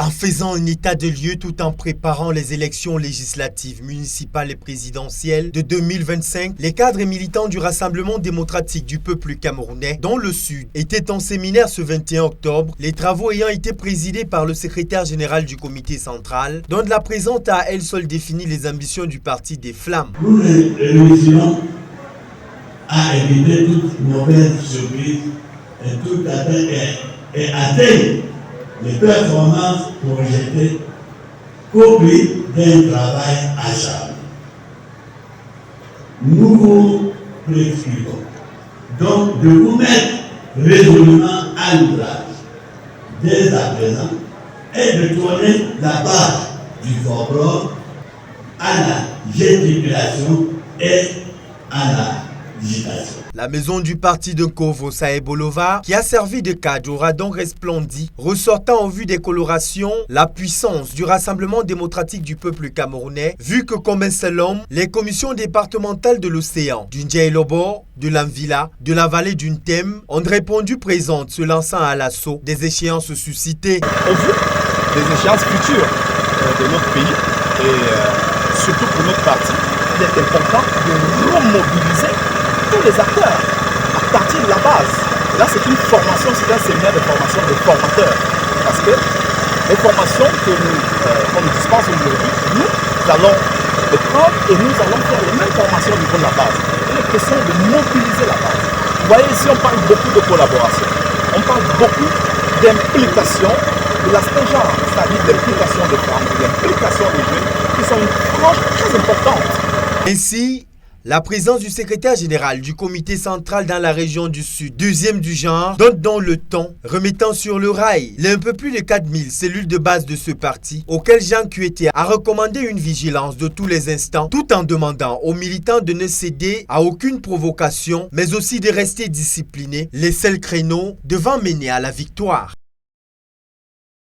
En faisant un état de lieu tout en préparant les élections législatives, municipales et présidentielles de 2025, les cadres et militants du Rassemblement démocratique du peuple camerounais, dont le Sud, étaient en séminaire ce 21 octobre, les travaux ayant été présidés par le secrétaire général du comité central, dont la présente a elle seule défini les ambitions du parti des Flammes. Nous réussirons à éviter toute mauvaise surprise et toute atteinte et atteindre les performances projetées au prix d'un travail acharné. Nous vous prescrivons donc de vous mettre résolument à l'ouvrage dès à présent et de tourner la page du folklore à la gesticulation et à la digitation. La maison du parti de Kovo Saebolova, qui a servi de cadre, aura donc resplendi, ressortant en vue des colorations la puissance du Rassemblement démocratique du peuple camerounais, vu que comme un seul homme, les commissions départementales de l'océan, du Ndjaïlobor, de l'Anvila, de la vallée du Ntem, ont répondu présentes, se lançant à l'assaut des échéances suscitées. Au vu des échéances futures de notre pays et surtout pour notre parti, il est important de remobiliser tous les acteurs à partir de la base. Là, c'est une formation, c'est un séminaire de formation de formateurs. Parce que les formations qu'on nous dispense aujourd'hui, nous allons les prendre et nous allons faire les mêmes formations au niveau de la base. Il est question de mobiliser la base. Vous voyez ici, on parle beaucoup de collaboration. On parle beaucoup d'implication de l'aspect genre, c'est-à-dire d'implication des femmes, d'implication des jeunes, qui sont une tranche très importante. Ainsi, la présence du secrétaire général du comité central dans la région du Sud, deuxième du genre, donne dans le ton, remettant sur le rail les un peu plus de 4000 cellules de base de ce parti, auxquelles Jean Kueté a recommandé une vigilance de tous les instants, tout en demandant aux militants de ne céder à aucune provocation, mais aussi de rester disciplinés, les seuls créneaux devant mener à la victoire.